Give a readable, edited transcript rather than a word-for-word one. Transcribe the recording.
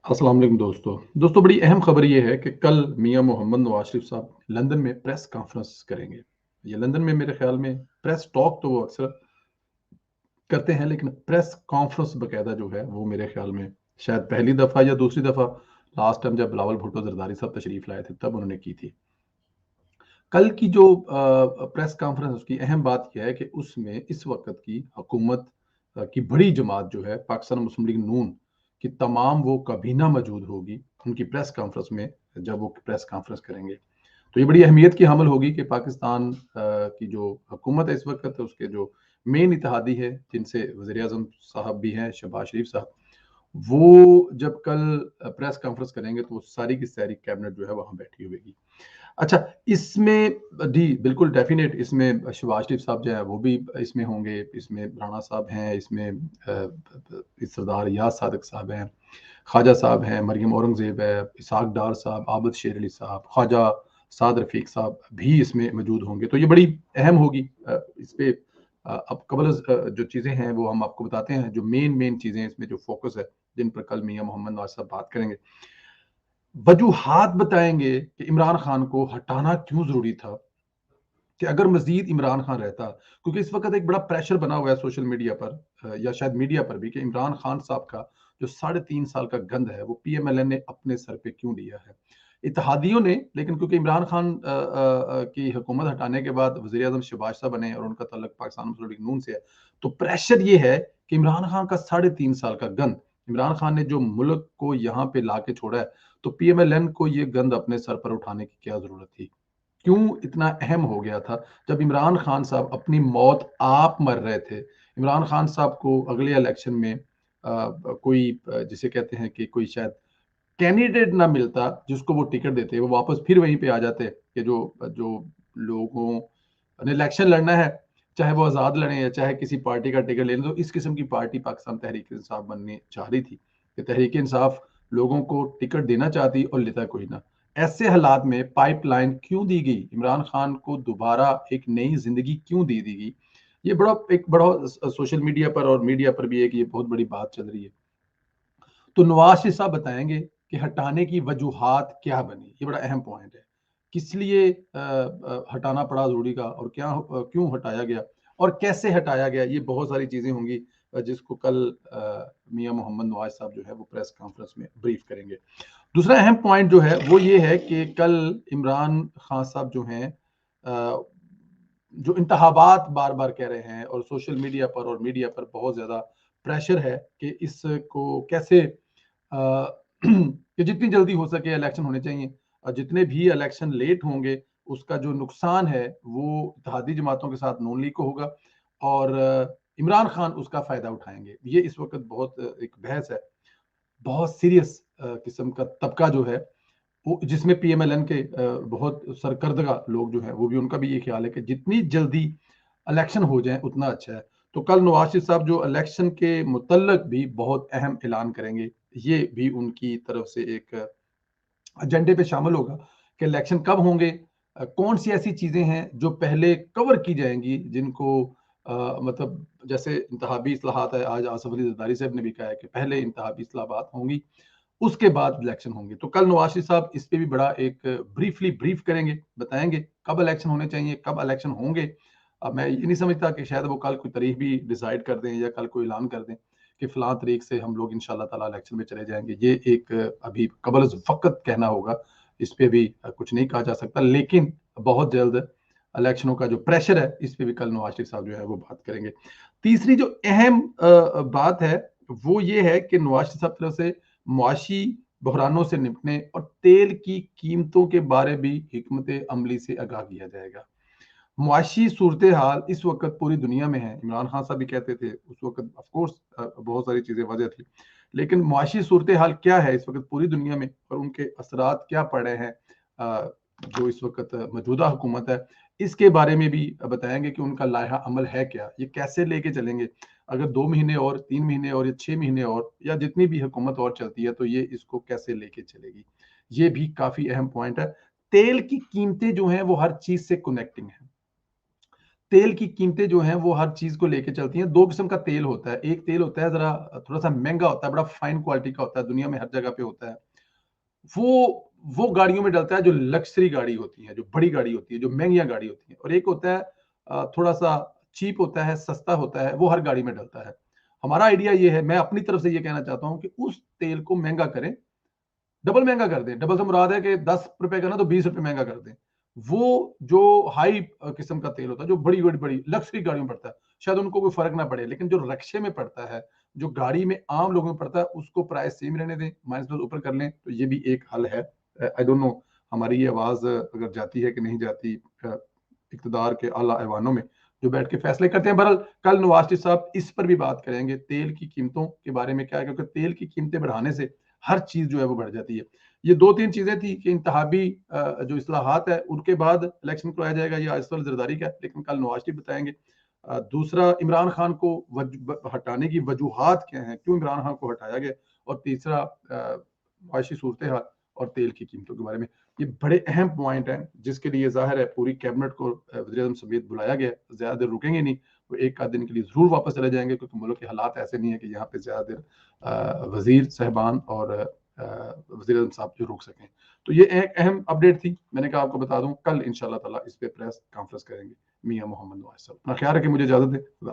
अस्सलाम वालेकुम दोस्तों बड़ी अहम खबर ये है कि कल मियां मोहम्मद नवाज शरीफ साहब लंदन में प्रेस कॉन्फ्रेंस करेंगे। ये लंदन में मेरे ख्याल में प्रेस टॉक तो वो अक्सर करते हैं, लेकिन प्रेस कॉन्फ्रेंस बकायदा जो है वो मेरे ख्याल में शायद पहली दफ़ा या दूसरी दफ़ा लास्ट टाइम जब बिलावल भुट्टो जरदारी साहब तशरीफ लाए थे तब उन्होंने की थी। कल की जो प्रेस कॉन्फ्रेंस उसकी अहम बात यह है कि उसमें इस वक्त की हुकूमत की बड़ी जमात जो है पाकिस्तान मुस्लिम लीग नून की तमाम वो काबीना मौजूद होगी उनकी प्रेस कॉन्फ्रेंस में जब वो प्रेस कॉन्फ्रेंस करेंगे। तो ये बड़ी अहमियत की हामिल होगी कि पाकिस्तान की जो हुकूमत है इस वक्त उसके जो मेन इत्तेहादी है जिनसे वज़ीर आज़म साहब भी हैं शहबाज शरीफ साहब, वो जब कल प्रेस कॉन्फ्रेंस करेंगे तो वो सारी की सारी कैबिनेट जो है वहाँ बैठी होगी। अच्छा, इसमें जी, बिल्कुल डेफ़िनेट इसमें शहबाज शरीफ साहब जो हैं वो भी इसमें होंगे, इसमें राणा साहब हैं, इसमें सरदार याद सादिक साहब हैं, ख्वाजा साहब हैं, मरियम औरंगज़ेब है, इसहाक डार साहब, आबिद शेर अली साहब, ख्वाजा साद रफ़ीक साहब भी इसमें मौजूद होंगे। तो ये बड़ी अहम होगी। इस पे अब जो चीज़ें हैं वो हम आपको बताते हैं, जो मेन चीज़ें इसमें जो फ़ोकस है, जिन पर कल मियां मोहम्मद नवाज़ साहब बात करेंगे। वजूहात बताएँगे कि इमरान खान को हटाना क्यों ज़रूरी था, कि अगर मज़ीद इमरान खान रहता, क्योंकि इस वक़्त एक बड़ा प्रेशर बना हुआ है सोशल मीडिया पर या शायद मीडिया पर भी कि इमरान खान साहब का जो साढ़े 3 साल का गंद है, वो पीएमएलएन ने अपने सर पे क्यों लिया है? इत्तेहादियों ने, लेकिन क्योंकि इमरान खान की हुकूमत हटाने के बाद वज़ीर-ए-आज़म शहबाज साहब बने और उनका ताल्लुक पाकिस्तान मुस्लिम लीग नून से है, तो प्रेशर ये है कि इमरान खान का साढ़े 3 साल का गंद, इमरान खान ने जो मुल्क को यहाँ पे लाके छोड़ा है, तो पीएमएलएन को ये गंद अपने सर पर उठाने की क्या ज़रूरत थी? क्यों इतना अहम हो गया था? जब इमरान खान साहब अपनी मौत आप मर रहे थे, इमरान खान साहब को अगले इलेक्शन में कोई जिसे कहते हैं कि कोई शायद कैंडिडेट ना मिलता जिसको वो टिकट देते, वो वापस फिर वहीं पे आ जाते कि जो जो लोगों ने इलेक्शन लड़ना है, चाहे वो आज़ाद लड़ें या चाहे किसी पार्टी का टिकट ले लें, तो इस किस्म की पार्टी पाकिस्तान तहरीक-ए-इंसाफ बननी चाह रही थी, कि तहरीक-ए-इंसाफ लोगों को टिकट देना चाहती और लेता कोई ना। ऐसे हालात में पाइपलाइन क्यों दी गई? इमरान खान को दोबारा एक नई ज़िंदगी क्यों दे दी गई? ये बड़ा सोशल मीडिया पर और मीडिया पर भी एक ये बहुत बड़ी बात चल रही है। तो नवाज शरीफ साहब बताएंगे कि हटाने की वजूहात क्या बनी। ये बड़ा अहम पॉइंट है। किस लिए हटाना पड़ा ज़रूरी का और क्यों हटाया गया और कैसे हटाया गया, ये बहुत सारी चीज़ें होंगी जिसको कल मियां मोहम्मद नवाज साहब जो है वो प्रेस कॉन्फ्रेंस में ब्रीफ करेंगे। दूसरा अहम पॉइंट जो है वो ये है कि कल इमरान खान साहब जो हैं जो इंतखाबात बार बार कह रहे हैं और सोशल मीडिया पर और मीडिया पर बहुत ज़्यादा प्रेशर है कि इसको कैसे कि जितनी जल्दी हो सके इलेक्शन होने चाहिए और जितने भी इलेक्शन लेट होंगे उसका जो नुकसान है वो इत्तेहादी जमातों के साथ नून लीग को होगा और इमरान खान उसका फ़ायदा उठाएंगे। ये इस वक्त बहुत एक बहस है, बहुत सीरियस किस्म का तबका जो है वो, जिसमें पीएमएलएन के बहुत सरकर्दगा लोग जो हैं वो भी, उनका भी ये ख्याल है कि जितनी जल्दी इलेक्शन हो जाए उतना अच्छा है। तो कल नवाज शरीफ साहब जो इलेक्शन के मुतल्लक भी बहुत अहम ऐलान करेंगे, ये भी उनकी तरफ से एक एजेंडे पे शामिल होगा कि इलेक्शन कब होंगे, कौन सी ऐसी चीज़ें हैं जो पहले कवर की जाएंगी जिनको मतलब जैसे इंतहाबी इस्लाहात है, आज आसफ अली जरदारी साहब ने भी कहा है कि पहले इंतहाबी इस्लाहात होंगी उसके बाद इलेक्शन होंगे। तो कल नवाज शरीफ साहब इस पे भी बड़ा एक ब्रीफली ब्रीफ करेंगे, बताएंगे कब इलेक्शन होने चाहिए, कब इलेक्शन होंगे। अब मैं ये नहीं समझता कि शायद वो कल कोई तारीख भी डिसाइड कर दें या कल को ऐलान कर दें कि फलां तारीख से हम लोग इंशाल्लाह ताला इलेक्शन में चले जाएंगे। ये एक अभी कबल वक्त कहना होगा, इस पे भी कुछ नहीं कहा जा सकता, लेकिन बहुत जल्द इलेक्शनों का जो प्रेशर है इस पे भी कल नवाज शरीफ साहब जो है वो बात करेंगे। तीसरी जो अहम बात है वो ये है कि नवाज शरीफ साहब तरफ से मुआशी बहरानों से निपटने और तेल की कीमतों के बारे भी हिकमत अमली से आगाह किया जाएगा। मुआशी सूरत हाल इस वक्त पूरी दुनिया में है, इमरान खान साहब भी कहते थे उस वक्त, ऑफ कोर्स बहुत सारी चीजें वजह थी, लेकिन मुआशी सूरत हाल क्या है इस वक्त पूरी दुनिया में और उनके असरात क्या पड़े हैं जो इस वक्त मौजूदा हुकूमत है, इसके बारे में भी बताएंगे कि उनका लाहा अमल है क्या, ये कैसे लेके चलेंगे। अगर 2 महीने और 3 महीने और या 6 महीने और या जितनी भी हुकूमत और चलती है तो ये इसको कैसे लेके चलेगी, ये भी काफी अहम पॉइंट है। तेल की कीमतें जो हैं वो हर चीज से कनेक्टिंग है। तेल की कीमतें जो हैं वो हर चीज को लेके चलती हैं। दो किस्म का तेल होता है, एक तेल होता है जरा थोड़ा सा महंगा होता है, बड़ा फाइन क्वालिटी का होता है, दुनिया में हर जगह पे होता है। वो गाड़ियों में डलता है जो लग्जरी गाड़ी होती है, जो बड़ी गाड़ी होती है, जो महंगी गाड़ी होती है। और एक होता है थोड़ा सा चीप होता है, सस्ता होता है, वो हर गाड़ी में डलता है। हमारा आइडिया ये है, मैं अपनी तरफ से ये कहना चाहता हूं कि उस तेल को महंगा करें, डबल महंगा कर दें। डबल से मुराद है कि 10 रुपए का ना तो 20 रुपए महंगा कर दें। वो जो हाई किस्म का तेल होता है, जो बड़ी बड़ी बड़ी लग्जरी गाड़ियों में पड़ता है, शायद उनको कोई फर्क ना पड़े, लेकिन जो रक्शे में पड़ता है, जो गाड़ी में आम लोगों में पड़ता है, उसको प्राइस सेम रहने दें, -10 ऊपर कर लें, तो ये भी एक हल है। आई डोंट नो हमारी ये आवाज अगर जाती है कि नहीं जाती इक्तदार के आला ऐवानों में, जो बैठ के फैसले करते हैं। बहरहाल कल नवाज शरीफ साहब इस पर भी बात करेंगे, तेल की कीमतों के बारे में क्या है, क्योंकि तेल की कीमतें बढ़ाने से हर चीज जो है वो बढ़ जाती है। ये 2-3 चीजें थी कि इंतहाबी जो इस्लाहात है उनके बाद इलेक्शन करवाया जाएगा, ये आयशल जरदारी का है, लेकिन कल नवाज शरीफ बताएंगे। दूसरा, इमरान खान को हटाने की वजूहात क्या हैं, क्यों इमरान खान को हटाया गया, और तीसरा माशी सूरत हाल और तेल की कीमतों के बारे में। ये बड़े अहम पॉइंट हैं जिसके लिए जाहिर है पूरी कैबिनेट को वज़ीर-ए-आज़म समेत बुलाया गया है। ज़्यादा देर रुकेंगे नहीं, वो एक आध दिन के लिए ज़रूर वापस चले जाएंगे, क्योंकि मुल्क के हालात ऐसे नहीं है कि यहाँ पे ज़्यादा देर वज़ीर साहबान और वज़ीर-ए-आज़म साहब जो रुक सकें। तो ये एक अहम अपडेट थी, मैंने कहा आपको बता दूं। कल इंशाल्लाह ताला इस पे प्रेस कॉन्फ्रेंस करेंगे मियां मोहम्मद नवाज साहब। अपना ख्याल रखें, मुझे इजाजत दें। खुदा